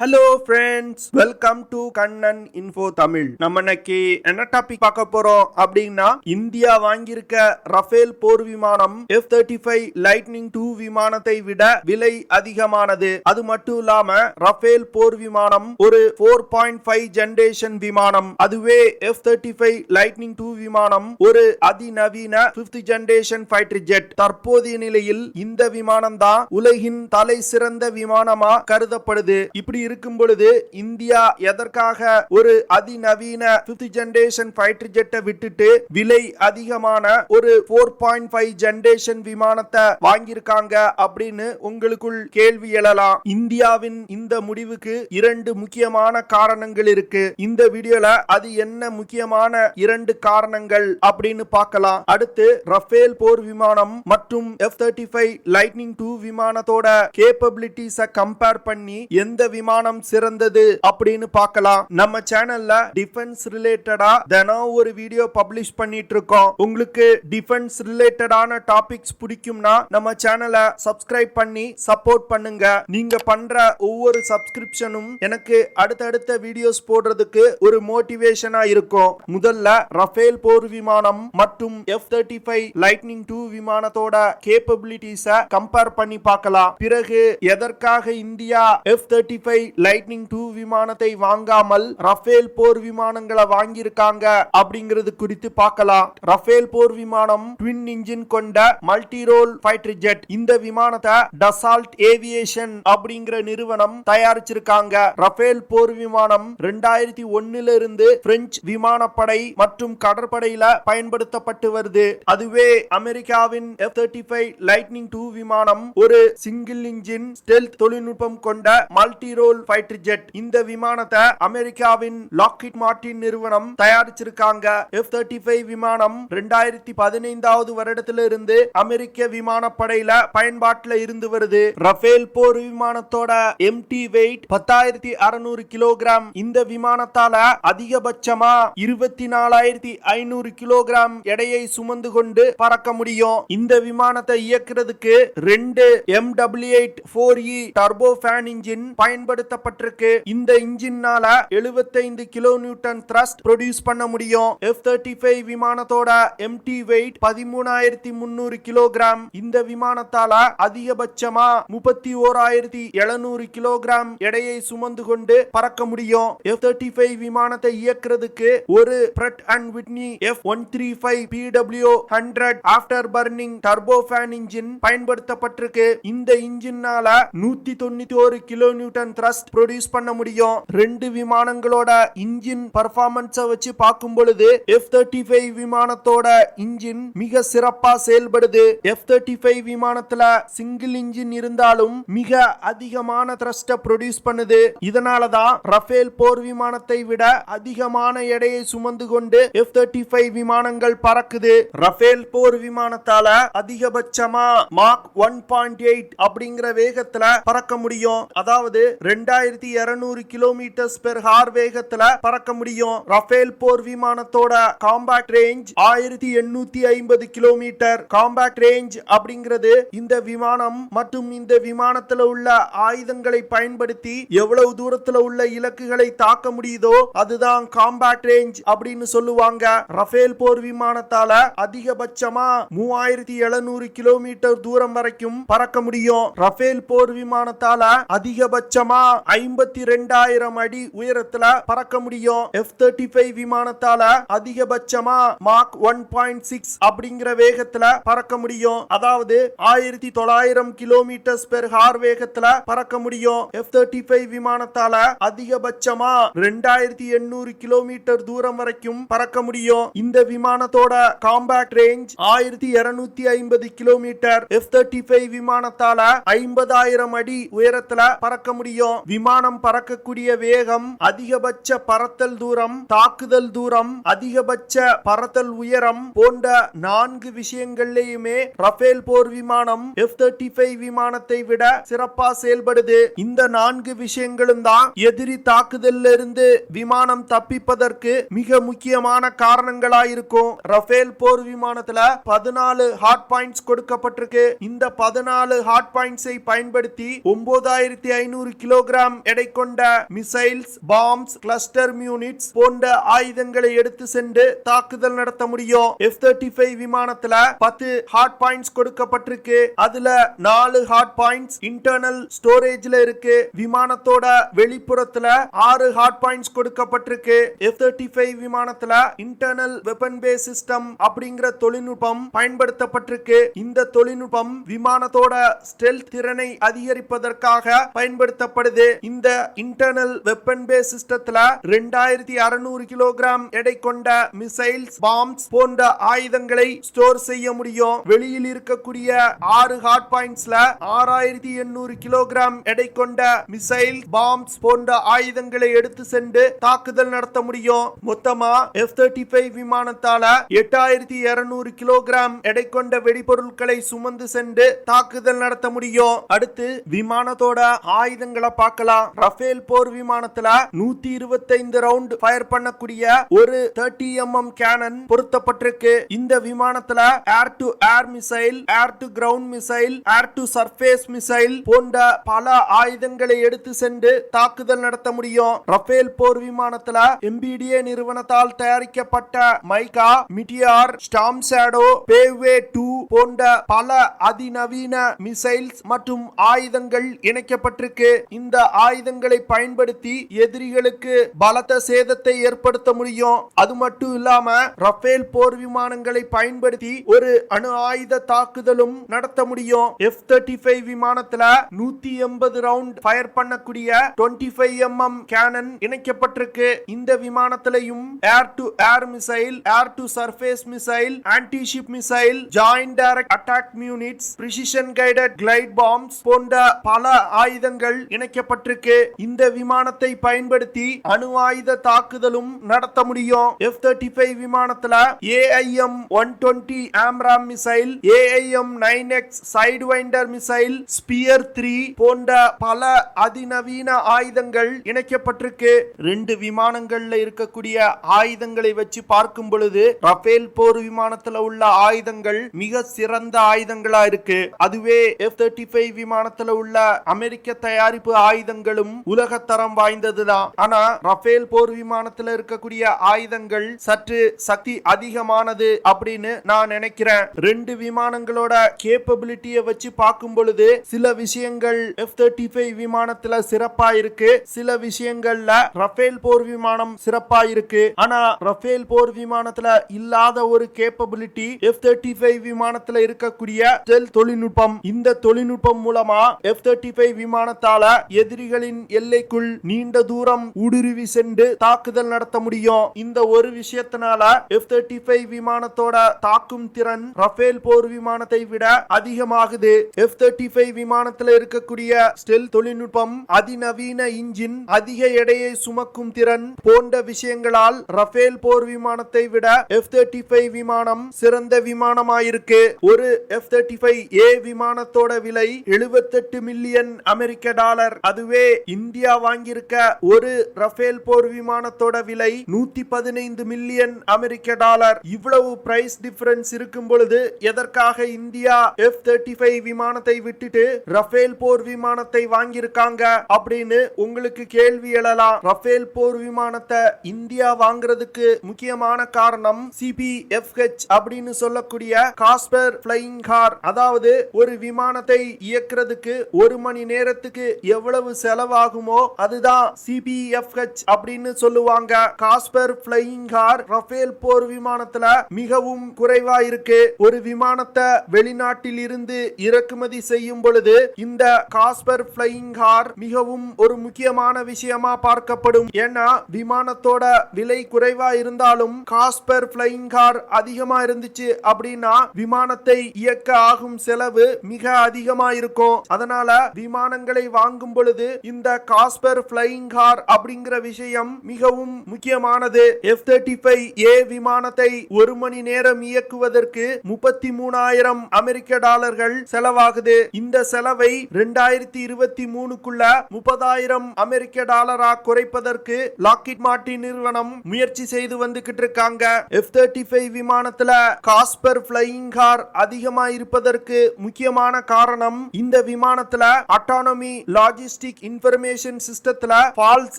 Hello friends, welcome to Kannan info Tamil. நம்ம இன்னைக்கு என்ன டாபிக் பார்க்க போறோம் அப்படின்னா, இந்தியா வாங்கியிருக்க ரஃபேல் போர் விமானம் F35 லைட்னிங் 2 விமானத்தை விட விலை அதிகமானது. அது மட்டும் இல்லாம ரஃபேல் போர் விமானம் ஒரு 4.5 ஜெனரேஷன் விமானம். அதுவே F35 லைட்னிங் 2 விமானம் ஒரு அதிநவீன 5th ஜெனரேஷன் ஃபைட்டர் ஜெட். தற்போதைய நிலையில் இந்த விமானம் தான் உலகின் தலை சிறந்த விமானமா கருதப்படுது. இப்படி இருக்கும் பொழுது இந்தியா எதற்காக ஒரு அதிநவீன 5th ஜெனரேஷன் ஃபைட்டர் ஜெட்டை விட்டுட்டு விலை அதிகமான ஒரு 4.5 ஜெனரேஷன் விமானத்தை வாங்கியிருக்காங்க அப்படின்னு உங்களுக்குள் கேள்வி எழலாம். இந்தியாவின் இந்த முடிவுக்கு 2 முக்கியமான காரணங்கள் இருக்கு. இந்த வீடியோல அது என்ன முக்கியமான 2 காரணங்கள் அப்படின்னு பார்க்கலாம். அடுத்து ரஃபேல் போர் விமானம் மற்றும் F35 லைட்னிங் 2 விமானத்தோட கேப்பபிலிட்டிஸை கம்பேர் பண்ணி எந்த விமானம் சிறந்தது அப்படின்னு பார்க்கலாம். நம்ம சேனல்ல டிஃபென்ஸ் ரிலேட்டடா தினம் ஒரு வீடியோ பப்ளிஷ் பண்ணிட்டு இருக்கோம். உங்களுக்கு டிஃபென்ஸ் ரிலேட்டடான டாபிக்ஸ் பிடிக்கும்னா நம்ம சேனலை சப்ஸ்கிரைப் பண்ணி சப்போர்ட் பண்ணுங்க. நீங்க பண்ற ஒவ்வொரு சப்ஸ்கிரிப்ஷனும் எனக்கு அடுத்தடுத்த வீடியோஸ் போடுறதுக்கு ஒரு மோட்டிவேஷனா இருக்கும். முதல்ல ரஃபேல் போர் விமானம் மற்றும் F35 லைட்னிங் 2 விமானத்தோட கேப்பபிலிட்டிஸை கம்பேர் பண்ணி பார்க்கலாம். பிறகு எதற்காக இந்தியா F35 லைட்னிங் 2 விமானத்தை வாங்காமல் ரஃபேல் போர் விமானங்களை வாங்கியிருக்காங்க அப்படிங்கிறது குறித்து பார்க்கலாம். ரஃபேல் போர் விமானம் ட்வின் இன்ஜின் கொண்ட மல்டி ரோல் ஃபைட்டர் ஜெட். இந்த விமானத்தை டசால்ட் ஏவியேஷன் அப்படிங்கிற நிறுவனம் தயாரிச்சிருக்காங்க. ரஃபேல் போர் விமானம் 2001 இருந்து பிரெஞ்சு விமானப்படை மற்றும் கடற்படையில பயன்படுத்தப்பட்டு வருது. அதுவே அமெரிக்காவின் F35 லைட்னிங் 2 விமானம் ஒரு சிங்கிள் இன்ஜின் ஸ்டெல்த் தொழில்நுட்பம் கொண்ட மல்டி ரோல் ஃபைட்டர் ஜெட். இந்த விமானத்தை அமெரிக்காவின் லாக்ஹீட் மார்டின் நிறுவனம் தயாரிச்சிருக்காங்க. F35 விமானம் 2015 வருடத்திலிருந்து அமெரிக்க விமானப்படையில பயன்பாட்டில் இருந்து வருது. ரஃபேல் போர் விமானத்தோட எம்டி வெயிட் 10,600 கிலோகிராம். இந்த விமானத்தால அதிகபட்சமா 24,500 கிலோகிராம் எடையை சுமந்து கொண்டு பறக்க முடியும். இந்த விமானத்தை இயக்குறதுக்கு 2 MW8-4E டர்போஃபேன் இன்ஜின் பயன்படுத்தப்பட்டிருக்கு. இந்த இன்ஜின்னால 75 கிலோ நியூட்டன் த்ரஸ்ட் ப்ரொடியூஸ் பண்ண முடியும். F35 விமானத்தோட empty wait 13,300 kilogram. இந்த விமானத்தால அதிகபட்சமா 31,700 கிலோகிராம் எடையை சுமந்து கொண்டு பறக்க முடியும். F35 விமானத்தை இயக்குறதுக்கு ஒரு Pratt and Whitney F135 PW100 after burning turbofan engine பயன்படுத்தப்பட்டிருக்கு. இந்த இன்ஜின்னால 191 கிலோ நியூட்டன் த்ரஸ்ட் ப்ரொடியூஸ் பண்ண முடியும். 2 விமானங்களோட இன்ஜின் பெர்ஃபார்மன்ஸை வச்சு பார்க்கும் பொழுது F35 விமானத்தோட இன்ஜின் மிக சிறப்பா செயல்படுது. F35 விமானத்துல சிங்கிள் இன்ஜின் இருந்தாலும் மிக அதிகமான த்ரஸ்ட ப்ரொடியூஸ் பண்ணுது. இதனாலதான் ரஃபேல் போர் விமானத்தை விட அதிகமான எடையை சுமந்து கொண்டு F35 விமானங்கள் பறக்குது. ரஃபேல் போர் விமானத்தால அதிகபட்சமா மாக் 1.8 அப்படிங்கிற வேகத்துல பறக்க முடியும். அதாவது 2200 கிலோமீட்டர்ஸ் பெர் ஹார் வேகத்துல பறக்க முடியும். ரஃபேல் போர் விமானத்தோட காம்பாக்ட் ரேஞ்ச் 1850 கிலோமீட்டர். காம்பாக்ட் ரேஞ்ச் அப்படிங்கிறது இந்த விமானம் மற்றும் இந்த விமானத்துல உள்ள ஆயுதங்களை பயன்படுத்தி எவ்வளவு தூரத்துல உள்ள இலக்குகளை தாக்க முடியுதோ அதுதான் காம்பாக்ட் ரேஞ்ச் அப்படின்னு சொல்லுவாங்க. ரஃபேல் போர் விமானத்தால அதிகபட்சமா 3700 கிலோமீட்டர் தூரம் வரைக்கும் பறக்க முடியும். ரஃபேல் போர் விமானத்தால அதிகபட்சமா 52,000 அடி உயரத்துல பறக்க முடியும். F35 விமானத்தால அதிகபட்சமா மாக் 1.6 அப்படிங்கிற வேகத்துல பறக்க முடியும். அதாவது 1900 கிலோமீட்டர் பெர் ஹார் வேகத்துல பறக்க முடியும். F35 விமானத்தால அதிகபட்சமா 2800 கிலோமீட்டர் தூரம் வரைக்கும் பறக்க முடியும். இந்த விமானத்தோட காம்பாக்ட் ரேஞ்ச் 1250 கிலோமீட்டர். F35 விமானத்தால 50,000 அடி உயரத்துல பறக்க முடியும். விமானம் பறக்கக்கூடிய வேகம், அதிகபட்ச பறத்தல் தூரம், தாக்குதல் தூரம், அதிகபட்ச பறத்தல் உயரம் போன்ற 4 விஷயங்கள்லயுமே ரஃபேல் போர் விமானம் F35 விமானத்தை விட சிறப்பா செயல்படுது. இந்த 4 விஷயங்களும் தான் எதிரி தாக்குதல்ல இருந்து விமானம் தப்பிப்பதற்கு மிக முக்கியமான காரணங்களாயிருக்கும். ரஃபேல் போர் விமானத்துல 14 ஹார்ட் பாயிண்ட்ஸ் கொடுக்கப்பட்டிருக்கு. இந்த 14 ஹார்ட் பாயிண்ட்ஸை பயன்படுத்தி 9,500 கிலோகிராம் கிலோகிராம் எடை கொண்ட மிசைல்ஸ், பாம்ஸ், கிளஸ்டர் யூனிட்ஸ் போன்ற ஆயுதங்களை எடுத்து சென்று தாக்குதல் நடத்த முடியும். F-35 விமானத்துல 10 ஹார்ட் பாயிண்ட்ஸ் கொடுக்கப்பட்டிருக்கு. அதுல 4 ஹார்ட் பாயிண்ட்ஸ் இன்டர்னல் ஸ்டோரேஜ்ல இருக்கு. விமானத்தோட வெளிப்புறத்துல 6 ஹார்ட் பாயிண்ட்ஸ் கொடுக்கப்பட்டிருக்கு. F-35 விமானத்துல இன்டர்னல் வெப்பன் பேஸ் சிஸ்டம் அப்படிங்கிற தொழில்நுட்பம் பயன்படுத்தப்பட்டிருக்கு. இந்த தொழில்நுட்பம் விமானத்தோட ஸ்டெல்த் திறனை அதிகரிப்பதற்காக பயன்படுத்தப்படுது. இந்த இன்டர்னல் வெப்பன் பேஸ் சிஸ்டத்துல 2600 கிலோகிராம் எடை கொண்ட மிசைல்ஸ், பாம்ஸ் போன்ற ஆயுதங்களை ஸ்டோர் செய்ய முடியும். வெளியில் இருக்கக்கூடிய 6 ஹார்ட் பாயிண்ட்ஸ்ல 6800 கிலோகிராம் எடை கொண்ட மிசைல், பாம்ஸ் போன்ற ஆயுதங்களை எடுத்து சென்று தாக்குதல் நடத்த முடியும். மொத்தமா F-35 விமானத்தால 8200 கிலோகிராம் எடை கொண்ட வெடிபொருட்களை சுமந்து சென்று தாக்குதல் நடத்த முடியும். அடுத்து விமானத்தோட ஆயுதங்களை பார்க்கலாம். ரஃபேல் போர் விமானத்துல 125 ரவுண்ட் ஃபயர் பண்ணக்கூடிய ஒரு 30 mm கேனன் பொருத்தப்பட்டிருக்கு. இந்த விமானத்துல ஏர் to air missile, air to ground missile, air to surface missile போன்ற பல ஆயுதங்களை எடுத்து சென்று தாக்குதல் நடத்த முடியும். ரஃபேல் போர் விமானத்துல MBDA நிறுவனத்தால் தயாரிக்கப்பட்ட மைகா, மிட்டியார், ஸ்டார்ம் ஷேடோ, பேவே 2 போன்ற பல அதிநவீன மிசைல்ஸ் மற்றும் ஆயுதங்கள் இணைக்கப்பட்டிருக்கு. இந்த ஆயுதங்களை பயன்படுத்தி எதிரிகளுக்கு பலத்த சேதத்தை ஏற்படுத்த முடியும். அது மட்டும் இல்லாம ரஃபேல் போர் விமானங்களை பயன்படுத்தி ஒரு அணு ஆயுத தாக்குதலும் நடத்த முடியும். F-35 விமானத்துல 180 ரவுண்ட் ஃபயர் பண்ணக்கூடிய 25 mm கேனன் இணைக்கப்பட்டிருக்கு. இந்த விமானத்திலையும் air to air missile, air to surface missile, anti ship missile, joint direct attack units, precision guided glide bombs போன்ற பல ஆயுதங்கள் இணைக்கப்பட்டிருக்கு. இந்த விமானத்தை பயன்படுத்தி அணு ஆயுத தாக்குதலும் நடத்த முடியும். F-35 விமானத்துல AIM-120 AMRAAM missile, AIM-9X Sidewinder missile, Spear 3 போன்ற பல அதிநவீன ஆயுதங்கள் இணைக்கப்பட்டிருக்கு. 2 விமானங்கள்ல இருக்கக்கூடிய ஆயுதங்களை வச்சு பார்க்கும் பொழுது ரஃபேல் போர் விமானத்துல உள்ள ஆயுதங்கள் மிக சிறந்த ஆயுதங்களா இருக்கு. அதுவே F-35 விமானத்துல உள்ள அமெரிக்க தயாரிப்பு ஆயுதங்களும் உலகத்தரம் வாய்ந்ததுதான். ஆனா ரஃபேல் போர் விமானத்துல இருக்கக்கூடிய ஆயுதங்கள் சற்று சக்தி அதிகமானது அப்படின்னு நான் நினைக்கிறேன். 2 விமானங்களோட கேப்பபிலிட்டியை வச்சு பார்க்கும் பொழுது சில விஷயங்கள் F-35 விமானத்துல சிறப்பா இருக்கு, சில விஷயங்கள்ல ரஃபேல் போர் விமானம் சிறப்பா இருக்கு. ஆனா ரஃபேல் போர் விமானத்துல இல்லாத ஒரு கேப்பபிலிட்டி F-35 விமானத்துல இருக்கக்கூடிய ஸ்டெல்த் தொழில்நுட்பம். இந்த தொழில்நுட்பம் மூலமா F-35 விமானத்தால எதிரிகளின் எல்லைக்குள் நீண்ட தூரம் ஊடுருவி சென்று தாக்குதல் நடத்த முடியும். இந்த ஒரு விஷயத்தினால F-35 விமானத்தோட தாக்கும் திறன் ரஃபேல் போர் விமானத்தை விட அதிகமாகுது. F-35 விமானத்துல இருக்கக்கூடிய ஸ்டெல்த் தொழில்நுட்பம், அதிநவீன இன்ஜின், அதிக எடையை சுமக்கும் திறன் போன்ற விஷயங்களால் ரஃபேல் போர் விமானத்தை விட F-35 விமானம் சிறந்த விமானமாயிருக்கு. ஒரு F-35A விமானத்தோட விலை 78 மில்லியன் அமெரிக்க டாலர். அதுவே இந்தியா வாங்கியிருக்க ஒரு ரஃபேல் போர் விமானத்தோட விலை 115 மில்லியன் அமெரிக்க டாலர். இவ்வளவு பிரைஸ் டிஃபரன்ஸ் இருக்கும் பொழுது எதற்காக இந்தியா F-35 விமானத்தை விட்டுட்டு ரஃபேல் போர் விமானத்தை வாங்கியிருக்காங்க அப்படின்னு உங்களுக்கு கேள்வி எழலாம். ரஃபேல் போர் விமானத்தை இந்தியா வாங்குறதுக்கு முக்கியமான காரணம் CPFH அப்படின்னு சொல்லக்கூடிய காஸ்பர் பிளையிங் கார். அதாவது ஒரு விமானத்தை இயக்குறதுக்கு 1 மணி நேரத்துக்கு எவ்வளவு செலவாகுமோ அதுதான் CPFH அப்படின்னு சொல்லுவாங்க. காஸ்பர் பிளையிங் கார் ரஃபேல் போர் விமானத்துல மிகவும் குறைவா இருக்கு. ஒரு விமானத்தை வெளிநாட்டில் இருந்து இறக்குமதி செய்யும் பொழுது இந்த காஸ்பர் பிளையிங் கார் மிகவும் ஒரு முக்கியமான விஷயமா பார்க்கப்படும். ஏன்னா விமானத்தோட விலை குறைவா இருந்தாலும் காஸ்பர் பிளையிங் கார் அதிகமா இருந்துச்சு அப்படின்னா விமானத்தை இயக்க ஆகும் செலவு மிக அதிகமா இருக்கும். அதனால விமானங்களை வாங்கும் பொழுது இந்த காஸ்பர் பிளையிங் கார் அப்படிங்கிற விஷயம் மிகவும் முக்கியமானது. F-35A விமானத்தை 1 மணி நேரம் இயக்குவதற்கு 33,000 அமெரிக்க டாலர்கள் செலவாகுது. இந்த செலவை 2023க்குள்ள 30,000 அமெரிக்க டாலரா குறைப்பதற்கு லாக்ஹீட் மார்ட்டின் நிறுவனம் முயற்சி செய்து வந்துகிட்டு இருக்காங்க. F-35 விமானத்துல காஸ்பர் பிளையிங் கார் அதிகமா இருப்பதற்கு முக்கியமான காரணம் இந்த விமானத்துல அட்டானமி லாஜிஸ்டிக் லாஜிஸ்டிக் இன்ஃபர்மேஷன் சிஸ்டத்துல ஃபால்ஸ்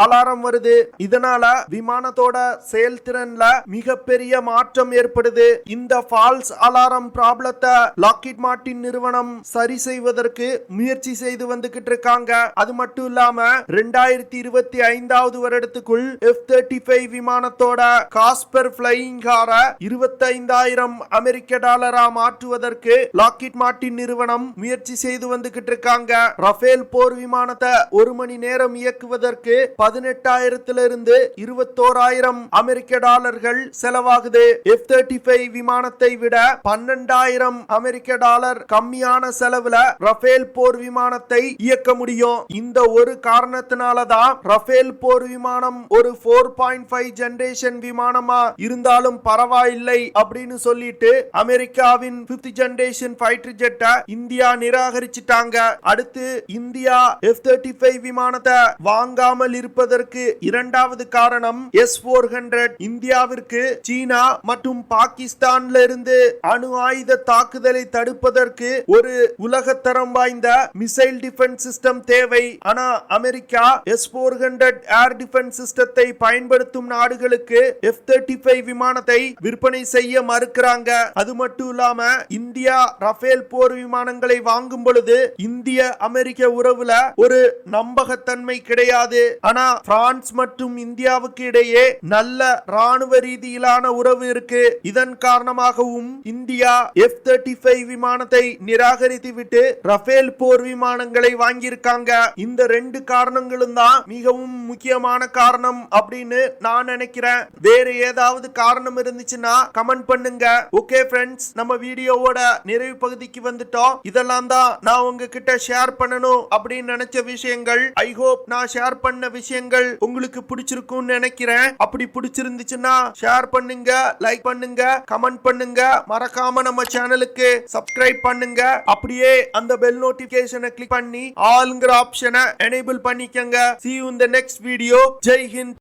அலாரம் வருது. இதனால விமானத்தோட செயல்திறன்ல மிகப்பெரிய மாற்றம் ஏற்படுது. இந்த ஃபால்ஸ் அலாரம் ப்ராப்ளத்தை லாக்ஹீட் மார்ட்டின் நிறுவனம் சரி செய்வதற்கு முயற்சி செய்து வந்துகிட்டு இருக்காங்க. அது மட்டும் இல்லாம 2025 வருடத்துக்குள் F35 விமானத்தோட காஸ்ட் பெர் ஃபிளையிங் ஹார $25,000 மாற்றுவதற்கு லாக்ஹீட் மார்ட்டின் நிறுவனம் முயற்சி செய்து வந்துகிட்டு இருக்காங்க. ரஃபேல் போர் விமானத்தை ஒரு மணி நேரம் இயக்குவதற்கு 18,000 $21,000 செலவாகுது. F35 விமானத்தை விட $12,000 கம்மியான செலவுல ரஃபேல் போர் விமானத்தை இயக்க முடியும். இந்த ஒரு காரணத்தினாலதான் ரஃபேல் போர் விமானம் ஒரு 4.5 ஜெனரேஷன் விமானமா இருந்தாலும் பரவாயில்லை அப்படின்னு சொல்லிட்டு அமெரிக்காவின் 5th ஜெனரேஷன் ஃபைட்டர் ஜெட்டை இந்தியா நிராகரிச்சிட்டாங்க. அடுத்து இந்தியா F35 விமானத்தை வாங்காமல் இருப்பதற்கு இரண்டாவது காரணம் S-400 இந்தியாவிற்கு சீனா மற்றும் பாகிஸ்தான்ல இருந்து அணு ஆயுத தாக்குதலை தடுப்பதற்கு ஒரு உலகத்தரம் வாய்ந்த மிசைல் டிஃபென்ஸ் சிஸ்டம் தேவை. ஆனா அமெரிக்கா S-400 ஏர் டிஃபென்ஸ் சிஸ்டத்தை பயன்படுத்தும் நாடுகளுக்கு F-35 விமானத்தை விற்பனை செய்ய மறுக்கிறாங்க. அது மட்டும் இல்லாம இந்தியா ரஃபேல் போர் விமானங்களை வாங்கும் பொழுது இந்திய அமெரிக்க உறவுல ஒரு நம்பகத்தன்மை கிடையாது. ஆனா பிரான்ஸ் மற்றும் இந்தியாவுக்கு இடையே நல்ல ராணுவ ரீதியிலான உறவு இருக்கு. இதன் காரணமாகவும் இந்தியா F-35 விமானத்தை நிராகரித்துவிட்டு ரஃபேல் போர் விமானங்களை வாங்கியிருக்காங்க. இந்த ரெண்டு காரணங்களும் தான் மிகவும் முக்கியமான காரணம் அப்படின்னு நான் நினைக்கிறேன். வேற ஏதாவது காரணம் இருந்துச்சுன்னா கமெண்ட் பண்ணுங்க. ஓகே ஃப்ரெண்ட்ஸ், நம்ம வீடியோவோட நிறைவு பகுதிக்கு வந்துட்டோம். இதெல்லாம் தான் நான் உங்ககிட்ட ஷேர் பண்ணணும் அப்படின்னு நினைச்ச விஷயங்கள். ஐ ஹோப் நான் ஷேர் பண்ண விஷயங்கள் உங்களுக்கு பிடிச்சிருக்கும்னு நினைக்கிறேன். அப்படி பிடிச்சிருந்துச்சுன்னா ஷேர் பண்ணுங்க, லைக் பண்ணுங்க, கமெண்ட் பண்ணுங்க. மறக்காம நம்ம சேனலுக்கு சப்ஸ்கிரைப் பண்ணுங்க. அப்படியே அந்த பெல் நோட்டிபிகேஷனை கிளிக் பண்ணி ஆல்ங்கிற ஆப்ஷனை எனேபிள் பண்ணிக்கங்க. See you in the next video. Jai Hind.